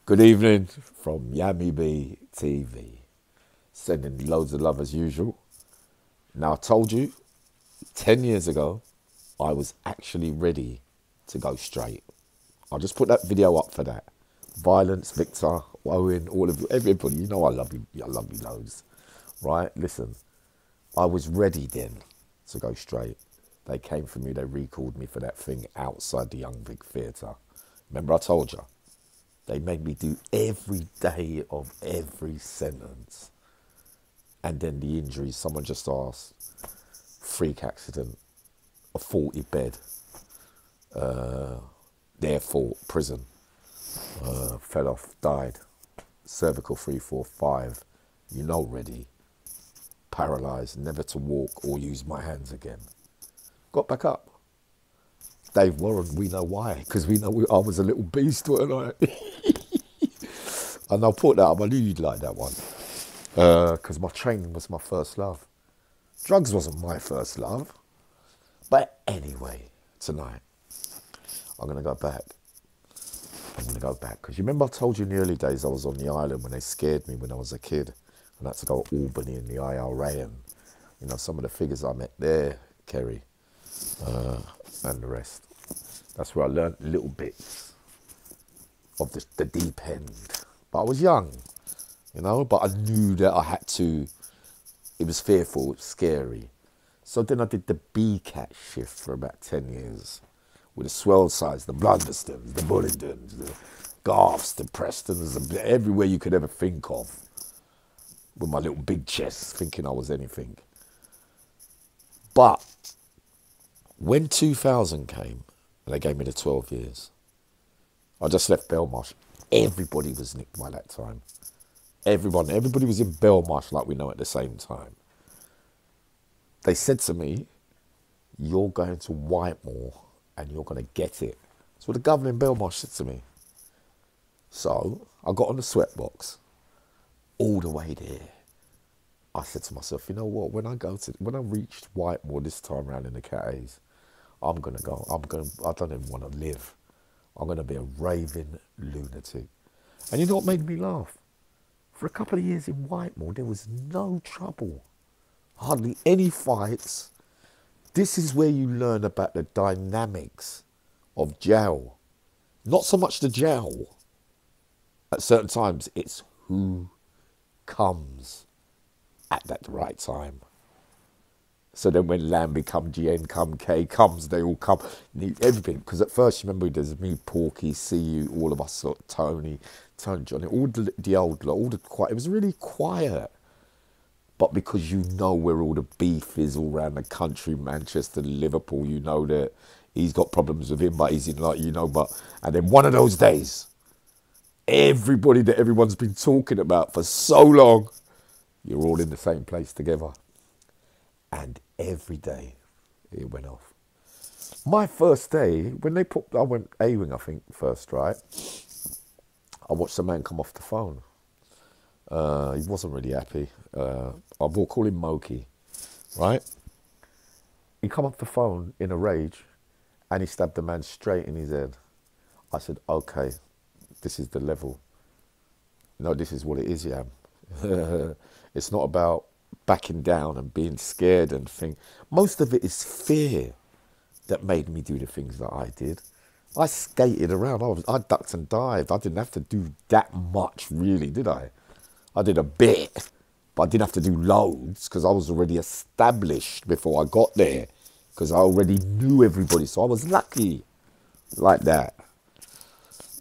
Good evening from Yami B TV. Sending loads of love as usual. Now, I told you 10 years ago, I was actually ready to go straight. I'll just put that video up for that. Violence, Victor, Owen, all of you, everybody, you know I love you. I love you loads. Right? Listen, I was ready then to go straight. They came for me, they recalled me for that thing outside the Young Vic Theatre. Remember I told you? They made me do every day of every sentence. And then the injuries, someone just asked, freak accident, a 40 bed, their fault, prison, fell off, died, cervical 345, you know, ready, paralysed, never to walk or use my hands again. Got back up. Dave Warren, we know why, because we know I was a little beast, weren't I? And I'll put that up, I knew you'd like that one. Because my training was my first love. Drugs wasn't my first love. But anyway, tonight, I'm going to go back. I'm going to go back. Because you remember I told you in the early days I was on the island when they scared me when I was a kid. And I had to go to Albany in the IRA. And, you know, some of the figures I met there, Kerry, and the rest. That's where I learned little bits of the deep end. But I was young, you know, but I knew that I had to, it was fearful, it was scary. So then I did the B-cat shift for about 10 years with the swell sides, the Blunderstons, the Bullingdons, the Garths, the Prestons, everywhere you could ever think of with my little big chest thinking I was anything. But when 2000 came and they gave me the 12 years, I just left Belmarsh. Everybody was nicked by that time. Everybody was in Belmarsh like we know at the same time. They said to me, you're going to Whitemore and you're going to get it. That's what the governor in Belmarsh said to me. So I got on the sweatbox all the way there. I said to myself, you know what, when I reached Whitemore this time around in the Cat A's, I don't even want to live. I'm going to be a raving lunatic. And you know what made me laugh? For a couple of years in Whitemore, there was no trouble. Hardly any fights. This is where you learn about the dynamics of jail. Not so much the jail. At certain times, it's who comes at that right time. So then when Lamb become GN, come K, comes, they all come. Need everything. Because at first, you remember, there's me, Porky, See You, all of us, Tony, Johnny, all the old lot, it was really quiet. But because you know where all the beef is all around the country, Manchester, Liverpool, you know that he's got problems with him, but he's in like, you know, and then one of those days, everybody that everyone's been talking about for so long, you're all in the same place together. And every day it went off. My first day, I went A-wing, I think, first, right? I watched a man come off the phone. He wasn't really happy. I will call him Moki, right? He come off the phone in a rage and he stabbed the man straight in his head. I said, okay, this is the level. No, this is what it is, yeah. It's not about backing down and being scared and think. Most of it is fear that made me do the things that I did. I skated around. I ducked and dived. I didn't have to do that much, really, did I? I did a bit, but I didn't have to do loads because I was already established before I got there because I already knew everybody. So I was lucky like that.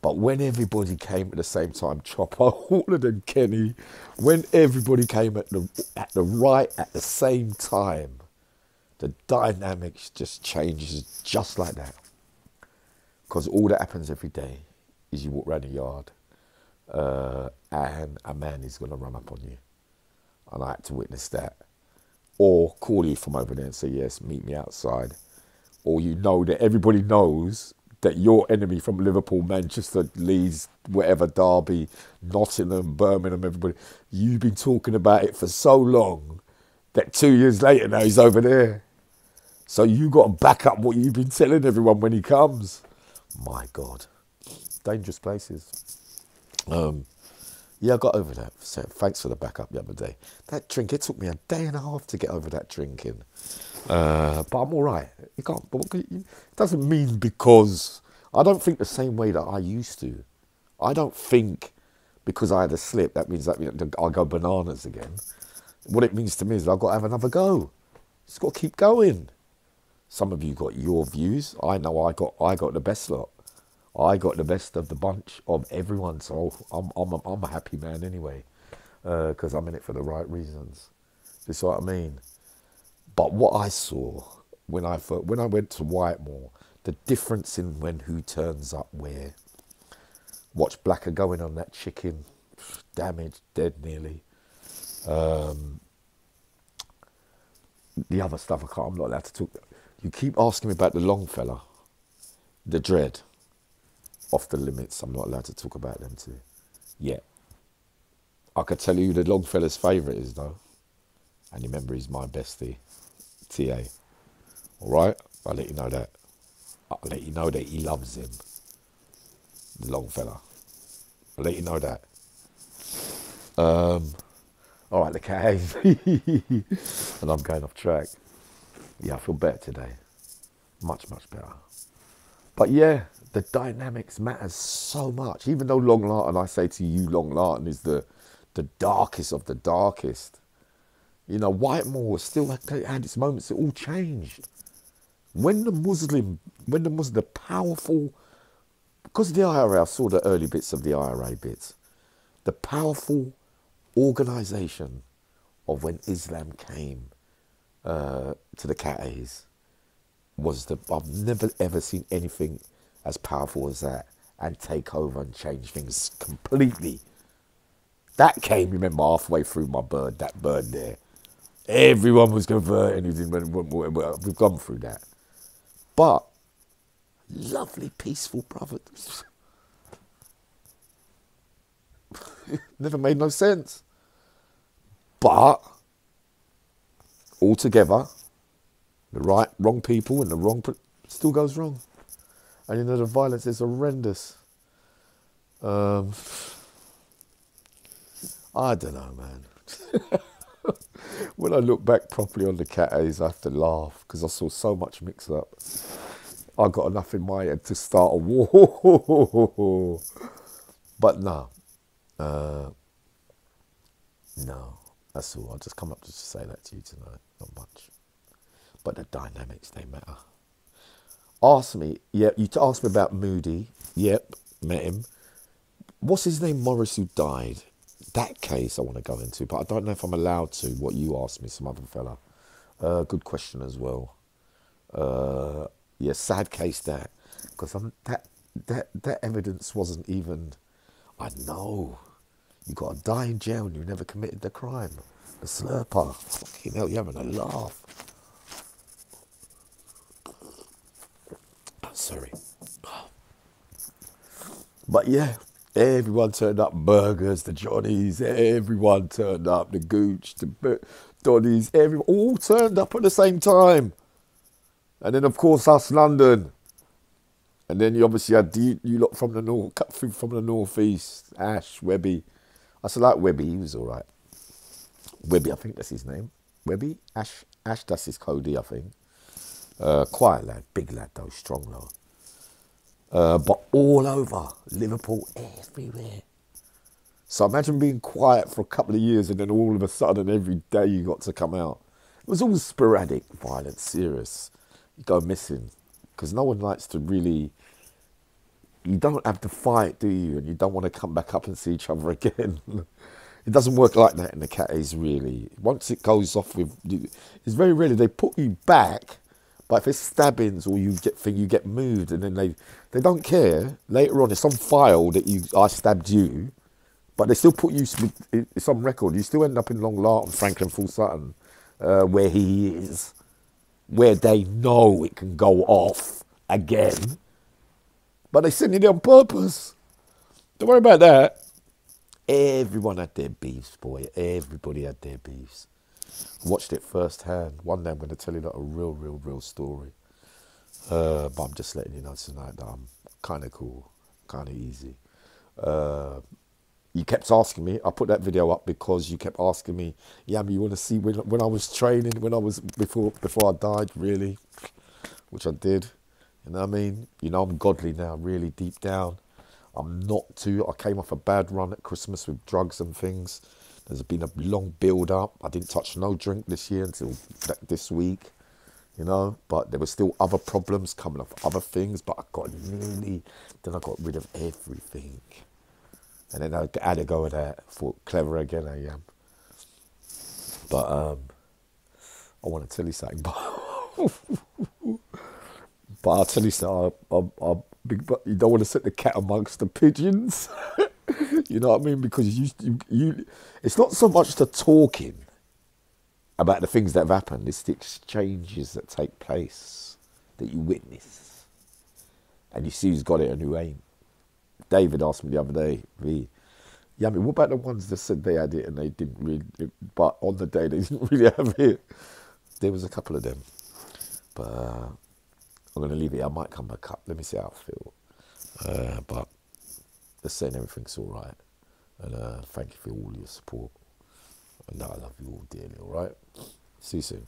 But when everybody came at the same time, Chopper, all of them, Kenny, when everybody came at the same time, the dynamics just changes just like that. Because all that happens every day is you walk around the yard and a man is going to run up on you. And I had to witness that. Or call you from over there and say, yes, meet me outside. Or you know that everybody knows that your enemy from Liverpool, Manchester, Leeds, whatever, Derby, Nottingham, Birmingham, everybody, you've been talking about it for so long that 2 years later now he's over there. So you got to back up what you've been telling everyone when he comes. My God. Dangerous places. Yeah, I got over that. So thanks for the backup the other day. That drink, it took me a day and a half to get over that drinking. But I'm all right. You can't. It doesn't mean because I don't think the same way that I used to. I don't think because I had a slip that means that I'll go bananas again. What it means to me is I've got to have another go. Just got to keep going. Some of you got your views. I know I got the best lot. I got the best of the bunch of everyone. So I'm a happy man anyway, because I'm in it for the right reasons. You see what I mean? But what I saw when I went to Whitemore, the difference in when who turns up where. Watch Blacker going on that chicken, damaged, dead nearly. The other stuff I'm not allowed to talk. You keep asking me about the long fella, the dread, off the limits. I'm not allowed to talk about them too. Yeah. I could tell you who the long fella's favourite is though. And remember, he's my bestie, TA. All right? I'll let you know that. I'll let you know that he loves him, the long fella. I'll let you know that. All right, the cat. And I'm going off track. Yeah, I feel better today. Much, much better. But yeah, the dynamics matters so much. Even though Long Lartin, I say to you, Long Lartin is the darkest of the darkest. You know, Whitemore still had its moments. It all changed. When the powerful, because the IRA, I saw the early bits of the IRA bits, the powerful organisation of when Islam came to the Cates was I've never ever seen anything as powerful as that and take over and change things completely. That came, remember, halfway through that bird there. Everyone was converting. We've gone through that. But lovely, peaceful brothers. Never made no sense. But all together, the wrong people and the wrong still goes wrong. And you know the violence is horrendous. I don't know, man. When I look back properly on the Cates, I have to laugh because I saw so much mix up. I got enough in my head to start a war. But no. No, that's all. I'll just come up to say that to you tonight. Not much. But the dynamics, they matter. Ask me. Yeah, you asked me about Moody. Yep, met him. What's his name? Morris, who died. That case I want to go into, but I don't know if I'm allowed to. What you asked me, some other fella. Good question as well. Yeah, sad case that. Because that evidence wasn't even... I know. You got to die in jail and you never committed the crime. The slurper. Fucking hell, you're having a laugh. Sorry. But yeah, everyone turned up. Burgers, the Johnnies, everyone turned up. The Gooch, the Donnies, everyone all turned up at the same time. And then, of course, us London. And then you obviously had you lot from the north, cut through from the northeast. Ash, Webby. I still like Webby, he was all right. Webby, I think that's his name. Webby? Ash, that's his Cody, I think. Quiet lad, big lad though, strong lad. But all over, Liverpool, everywhere. So imagine being quiet for a couple of years and then all of a sudden every day you got to come out. It was all sporadic, violent, serious. You go missing. Because no one likes to really... You don't have to fight, do you? And you don't want to come back up and see each other again. It doesn't work like that in the Cates, really. Once it goes off with... It's very rarely they put you back, but if it's stabbings or you get moved and then they don't care. Later on, it's on file that I stabbed you, but they still put you... It's on record. You still end up in Long Lartin, Franklin Full Sutton, where he is, where they know it can go off again. But they send you there on purpose. Don't worry about that. Everyone had their beefs, boy. Everybody had their beefs. Watched it firsthand. One day I'm going to tell you that a real story. But I'm just letting you know tonight that I'm kind of cool, kind of easy. You kept asking me. I put that video up because you kept asking me, Yami, you want to see when I was training, when I was before I died, really, which I did. You know what I mean? You know, I'm godly now, really deep down. I'm not too. I came off a bad run at Christmas with drugs and things. There's been a long build up. I didn't touch no drink this year until this week, you know. But there were still other problems coming off other things. But I got then I got rid of everything. And then I had to go with that. Thought clever again I am. But I want to tell you something. But I'll tell you something. But you don't want to set the cat amongst the pigeons. You know what I mean? Because it's not so much the talking about the things that have happened. It's the exchanges that take place that you witness. And you see who's got it and who ain't. David asked me the other day, yeah, I mean, what about the ones that said they had it and they didn't really, but on the day they didn't really have it? There was a couple of them. But I'm going to leave it. I might come back up. Let me see how I feel. But just saying everything's all right. And thank you for all your support. And I love you all dearly, all right? See you soon.